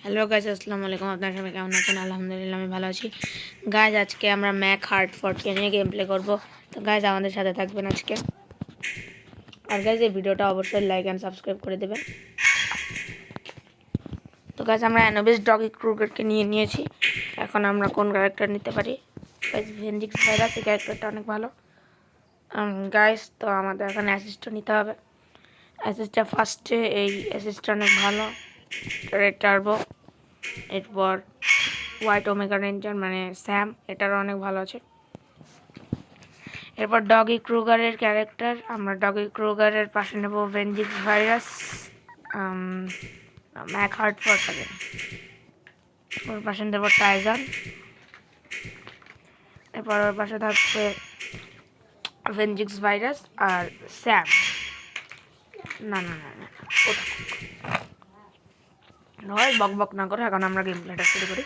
Hello guys, আসসালামু আলাইকুম। আপনার সবাই কেমন আছেন? আলহামদুলিল্লাহ আমি ভালো আছি। গাইজ, আজকে আমরা ম্যাক হার্টফোর্ডকে নিয়ে গেম প্লে করবো। তো গাইজ, আমাদের সাথে থাকবেন আজকে। আর গাইজ, এই ভিডিওটা অবশ্যই লাইক অ্যান্ড সাবস্ক্রাইব করে দেবেন। তো গাইজ, আমরা অ্যানোবিস ডগি ক্রুগারকে নিয়েছি। এখন আমরা কোন ক্যারেক্টার নিতে পারি? গাইজ, ভেনজিক্স ভাইরাস, এই ক্যারেক্টারটা অনেক ভালো। গাইজ, তো আমাদের এখন অ্যাসিস্টও নিতে হবে। অ্যাসিস্টটা ফার্স্টে, এই অ্যাসিস্টটা অনেক ভালো। রেড টার্বো, এরপর হোয়াইট ওমেগা রেঞ্জার মানে স্যাম, এটারও অনেক ভালো আছে। এরপর ডগি ক্রুগারের ক্যারেক্টার, আমরা ডগি ক্রুগারের পাশে নেব ভেনজিক্স ভাইরাস, ম্যাক হার্টফোর্ডটাকে। ওর পাশে দেবো টাইজন। এরপর ওর পাশে থাকবে ভেনজিক্স ভাইরাস আর স্যাম। না না না না, ওটা নয়, বক বক না করে এখন আমরা গেম প্লেটা শুরু করি।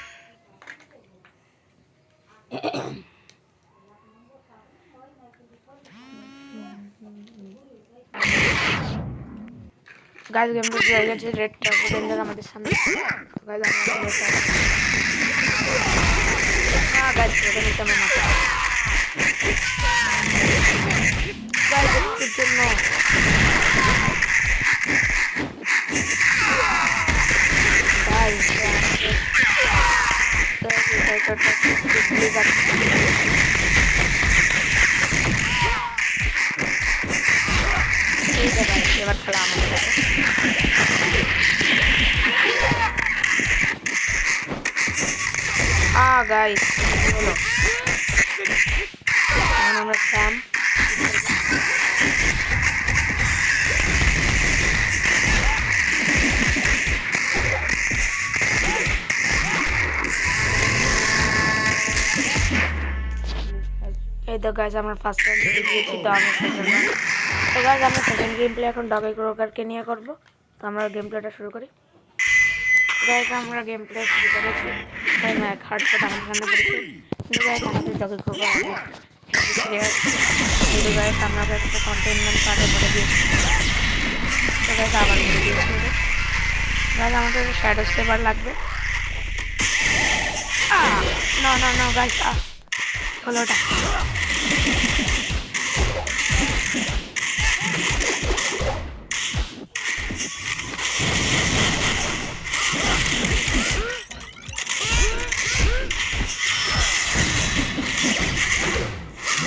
গাছ গেম প্লে হয়ে গেছে। রেড টার্বো রেঞ্জার আমাদের সামনে। গাছ আমরা গাছ ওটা নিতে আমার মাথা গাছ একটুর জন্য এবার খেলা আমাদের কাছে। গাইস হলো, এখন আমরা স্যাম এই তো গাইস আমরা ফার্স্ট রাউন্ড দিয়েছি। তো আমরা সেকেন্ড রাউন্ড। তো গাইস আমরা সেকেন্ড গেম প্লে এখন ডগি ক্রুগারকে নিয়ে করবো। তো আমরা গেম প্লেটা শুরু করি। গাইস আমরা গেম প্লে শুরু করেছি। ম্যাক হার্টফোর্ড আমাদের সামনে পড়েছে। কিন্তু গাইস আমাদের ডগি ক্রুগার কিন্তু গাইস আমরা একটা কন্টেইনমেন্ট কার্ডে ভরে দিয়েছি। তো গাইস আবার ভরে দিয়েছি। গাইস আমাদের শ্যাডো স্টেপার লাগবে। না না না গাইস, হলো ওটা।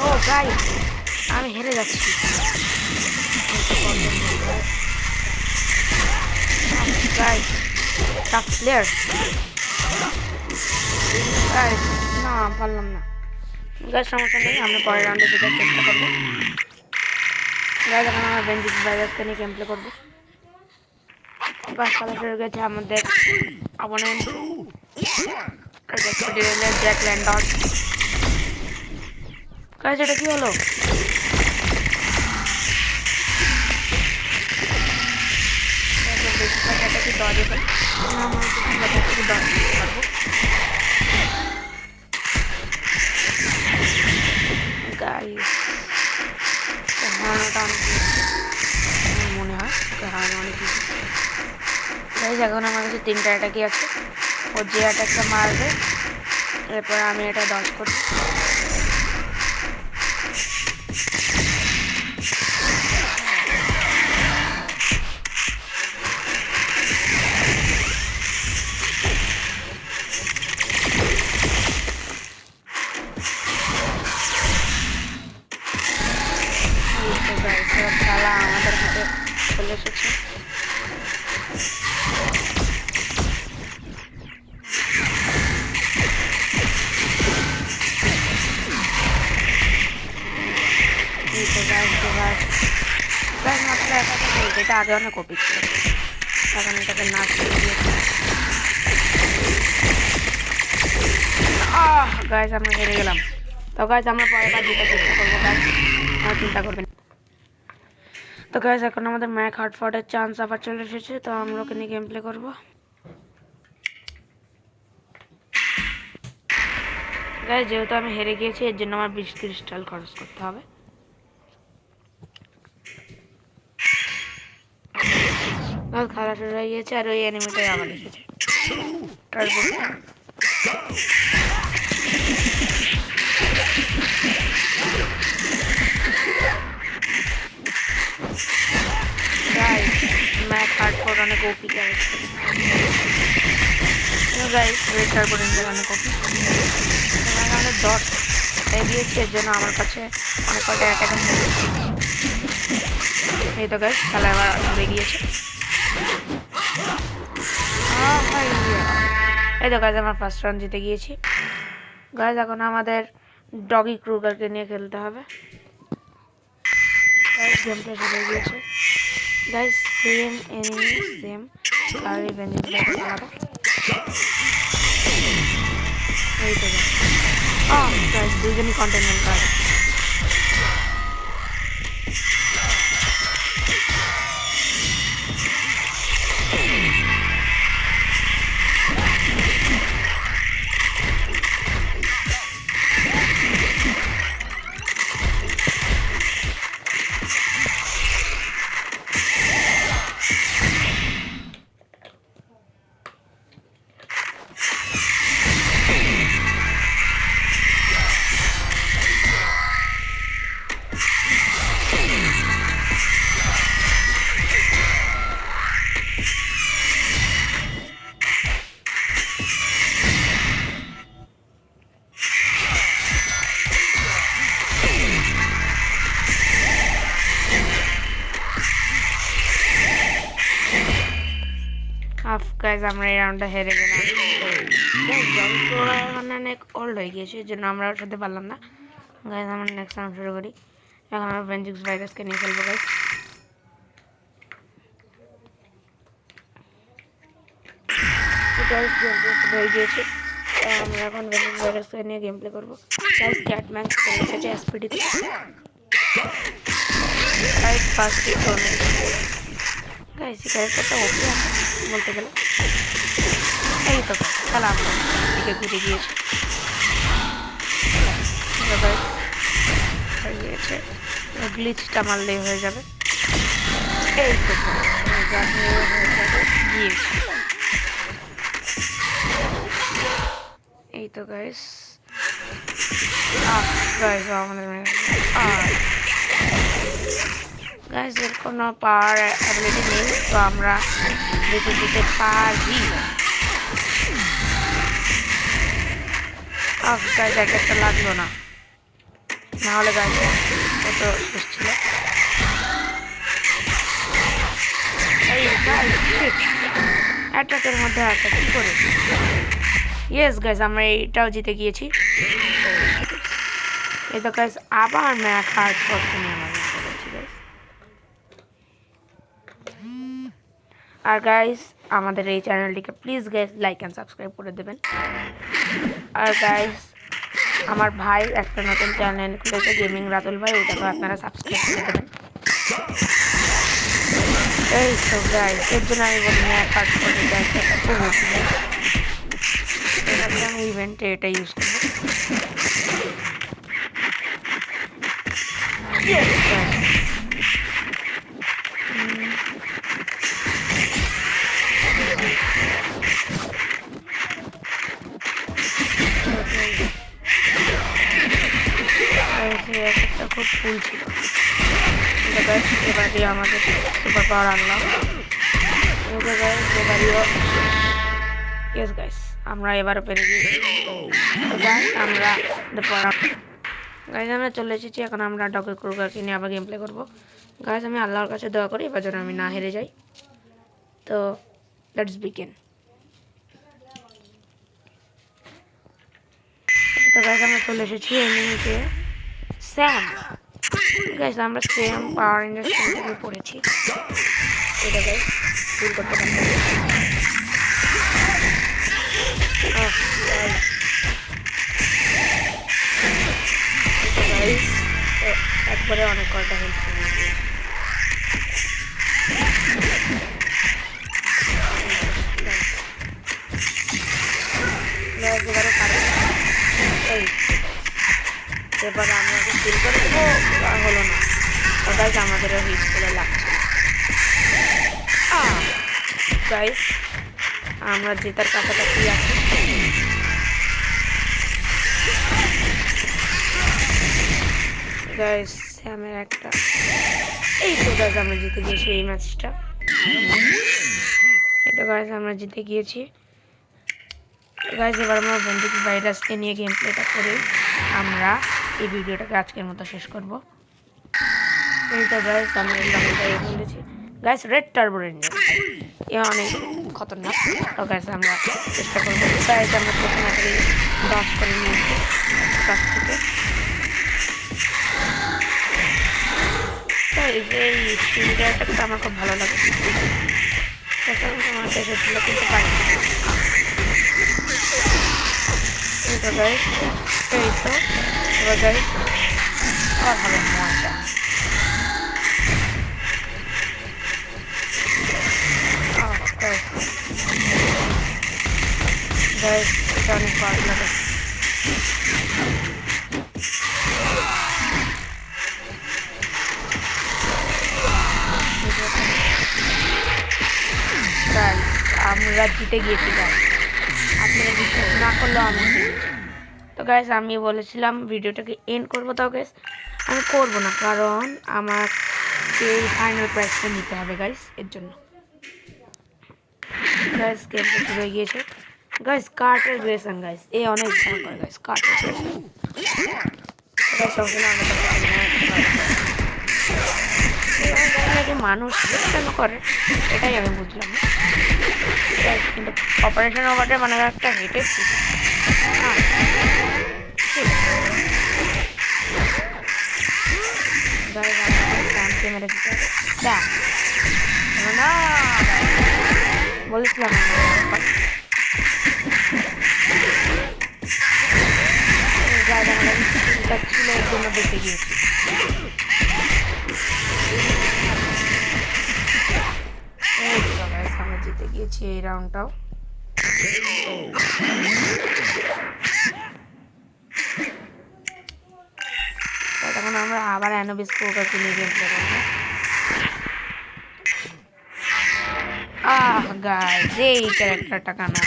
ও গাইস, আমি হেরে যাচ্ছি। Guys tough player. গাইস না, পারলাম না। গাইস সমস্যা নেই, আমরা পরের রাউন্ডে জেতার চেষ্টা করবো। গাইস এখন আমরা ভেনজিক্স ভাইরাসকে নিয়ে গেম প্লে করবো। গাইস খেলা শুরু গেছে আমাদের অপোনেন্ট জ্যাক ল্যান্ডন। গাইস এটা কি হলো? এটা কি দরজা পাই? আমরা কিছু দরজা পারবো। গাইস হারানোটা অনেক মনে হয়, হারানো অনেক কিছু। গাইস এখন আমার কাছে 3টা অ্যাটাকই আছে। ও যে অ্যাটাকটা মারবে এরপর আমি এটা 10 করব। খেলা আমাদের হাতে চলে এসেছে। মাত্র এটা আগে অনেক কপি ছিল, এখন এটাকে নাচ করে দিয়েছে। গাইস আমরা হেরে গেলাম। তো গাইস আমরা পরের বার জিতার চেষ্টা করবো। গাইস চিন্তা করবেন। তো গাইস এখন আমাদের ম্যাক হার্টফোর্ডের চান্স আবার চলে এসেছে। তো আমরা ওকে নিয়ে গেম প্লে করবো। গাইস যেহেতু আমি হেরে গিয়েছি এর জন্য আমার 20 ক্রিস্টাল খরচ করতে হবে। খেলা শুরু হয়ে গিয়েছে আর ওই এনিমিটাই আবার এসেছে। Water boost. Guys Mac hardcore অনেক ওপি ক্যারেক্টার। গাইস রেড টার্বোরেঞ্জার অনেক ওপি। আমাদের ডট এগিয়েছে, এর জন্য আমার কাছে অনেক কয়টা অ্যাটাক আছে। এই তো গাইস খেলা এবার ঘুরে গিয়েছে। এই তো গাইস আমার ফার্স্ট রাউন্ড জিতে গিয়েছি। গাইস এখন আমাদের ডগি ক্রুগারকে নিয়ে খেলতে হবে। গাইস গেম প্লে শুরু হয়ে গিয়েছে। গাইস সেম এনিমি সেম আর ইভেন্ট আলাদা। এই তো গাইস দুজনই কন্টেনমেন্ট কার্ড। গাইস আমরা এই রাউন্ডটা হেরে গেলাম। এখন অনেক ওল্ড হয়ে গিয়েছে, এর জন্য আমরা ওর সাথে পারলাম না। গাইস আমরা নেক্সট রাউন্ড শুরু করি। এখন আমরা ভেনজিক্স ভাইরাসকে নিয়ে খেলবো গাইস। গাইস গেম প্লে শুরু হয়ে গিয়েছে। আমরা এখন ভেনজিক্স ভাইরাসকে নিয়ে গেম প্লে করবো। গাইস ক্যাটম্যান চলে এসেছে এসপিডিতে। গাইস ফার্স্ট হিট করবে। গাইস এই ক্যারেক্টারটা ওকে বলতে গেলে। এই তো খেলা আমরা দিকে ঘুরে গিয়েছে। গ্লিচটা মারলেই হয়ে যাবে। এই তো গিয়েছে। এই তো গাইস আমাদের গাইস এর কোনো পাওয়ার অ্যাবিলিটি নেই, তো আমরা বেঁচে যেতে পারি। গাইস একটা লাগলো না, নাহলে গাইস কত শেষ ছিল। এই অ্যাটাকের মধ্যে অ্যাটাক কি করে। ইয়েস গাইস আমরা এইটাও জিতে গিয়েছি। এই তো গাইস আবার ম্যাক হার্ড করতে নিয়ে আমাদের করেছি গাইস। আর গাইস আমাদের এই চ্যানেলটিকে please guys like and subscribe করে দেবেন। আর গাইস আমার ভাই একটা নতুন চ্যানেল খুলেছে গেমিং রাতুল ভাই, ওটাকে আপনারা সাবস্ক্রাইব করে দেবেন। এই তো গাইস এর জন্য আমি বলি ম্যাক হার্ড করতে গাইস খুব আমি ইভেন্টে এটা ইউজ করবো। খুব ফুল ছিল। এবারে আমাদের সুপার পাওয়ার আনলাম। ইয়েস গাইস আমরা এবারও পেরে গিয়েছি। আমরা গাইস আমরা চলে এসেছি। এখন আমরা ডগি ক্রুগারকে নিয়ে আবার গেম প্লে করবো। গাইস আমি আল্লাহর কাছে দোয়া করি এবার যেন আমি না হেরে যাই। তো লেটস বিগিন। তো গাইস আমরা চলে এসেছি এনিমিতে স্যাম। গাইস আমরা সেম পাওয়ার রেঞ্জার থেকে পড়েছি। এটা গাইস ভুল করতে পারলাম। একবারে অনেক কয়টা হেল্প করে এবার আমরা ফিল করে দেবো হলো না, ওটাই আমাদেরও হিট করে লাগছে। গাইস আমরা জেতার কাছাকাছি আছি। গাইস স্যামের একটা এই তো গাইস আমরা জিতে গিয়েছি এই ম্যাচটা। এই তো গাইস আমরা জিতে গিয়েছি। গাইস এবার আমরা ভেন্ডিক্স ভাইরাসকে নিয়ে গেম প্লেটা করে আমরা এই ভিডিওটাকে আজকের মতো শেষ করব। এই তো গাইস আমরা বলেছি গাইস রেড টার্বো রেঞ্জার এ অনেক খতরনাক। তো গাইস আমরা চেষ্টা করবো গাইস আমরা প্রথমে ডস করে নিয়েছি কাছ থেকে। এই স্পিডটা আমার খুব ভালো লাগে, আমার দেশের ছিল কিন্তু পারি। এই তো গাইস এই তো এবার গাইস আর হবে মজা। গাইস এটা অনেক ভালো লাগে। আমরা জিতে গিয়েছি গাইস, আপনারা বিশ্বাস না করলেও আমি জিতেছি। তো গাইস আমি বলেছিলাম ভিডিওটাকে এন্ড করবো, তাও গাইস আমি করবো না, কারণ আমাকে ফাইনাল প্রাইজটা নিতে হবে গাইস। এর জন্য গাইস গেমটা শুরু হয়ে গিয়েছে। গাইস কার্টের গ্রেসন গাইস এ অনেক ভালো করে গাইস কার্টের গ্রেসন গাইস সবসময় আমাদের মানুষ কেন করে এটাই আমি বুঝলাম না। কিন্তু অপারেশন ওভারটা মানে একটা হেঁটে মেরে দিতে না বলেছিলাম ছিল এর জন্য বেঁচে গিয়েছি। আমরা জিতে গিয়েছি এই রাউন্ডটাও। তখন আমরা আবার অ্যানোবিস কোকাকে নিয়ে গেম প্লে করবো। গাইস এই ক্যারেক্টারটা কানা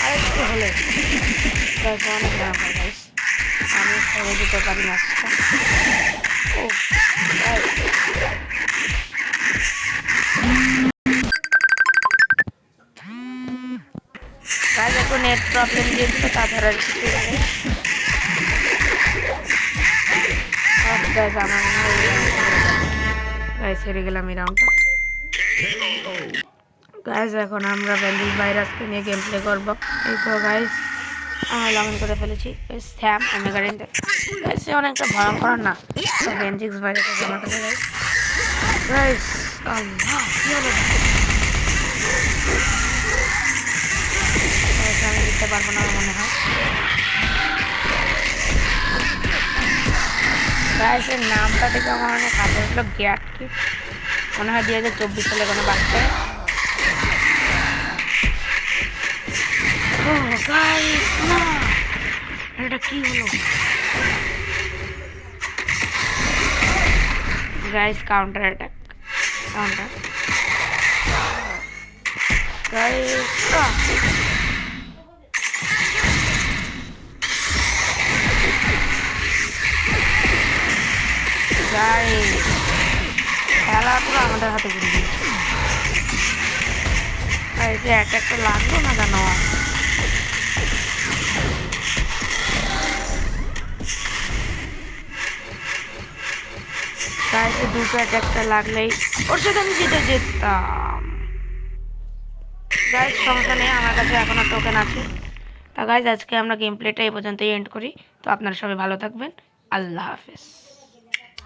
আরেকটু হলে গাইস অনেক ব্যাপার গাইস আমি ছেড়ে দিতে পারি ম্যাচটা। ও গাইস একটু নেট প্রবলেম দিয়েছিল, তাছাড়া কিছু গাইস আমার মনে হয় গাইস হেরে গেলাম এই রাউন্ডটা। গাইস এখন আমরা ভেন্ডিক্স ভাইরাসকে নিয়ে গেম প্লে করবো। এই তো গাইস আমরা লগ ইন করে ফেলেছি। স্যাম ওমেগা রেঞ্জার গাইস অনেকটা ভয়ঙ্কর না ভেন্ডিক্স ভাইরাস আমার কাছে গাইস। গাইস আল্লাহ কি হলো গাইস আমি জিততে পারবো না মনে হয়। গাইস এর নামটা থেকে আমার অনেক হাতে হলো গ্যাট কিট, মনে হয় 2024 সালে কোনো বাচ্চা। গাইস না এটা কি হলো guys counter attack counter guys guys খেলা পুরো আমাদের হাতে ঘুরে দিয়েছে। গাইস অ্যাটাকটা লাগলো না কেন? গাইস দুটো অ্যাটাকটা লাগলেই ওর সাথে আমি জিতে যেতাম। গাইস সমস্যা নেই, আমার কাছে এখনো টোকেন আছে। তা গাইস আজকে আমরা গেম প্লেটা এই পর্যন্তই এন্ড করি। তো আপনারা সবাই ভালো থাকবেন, আল্লাহ হাফেজ।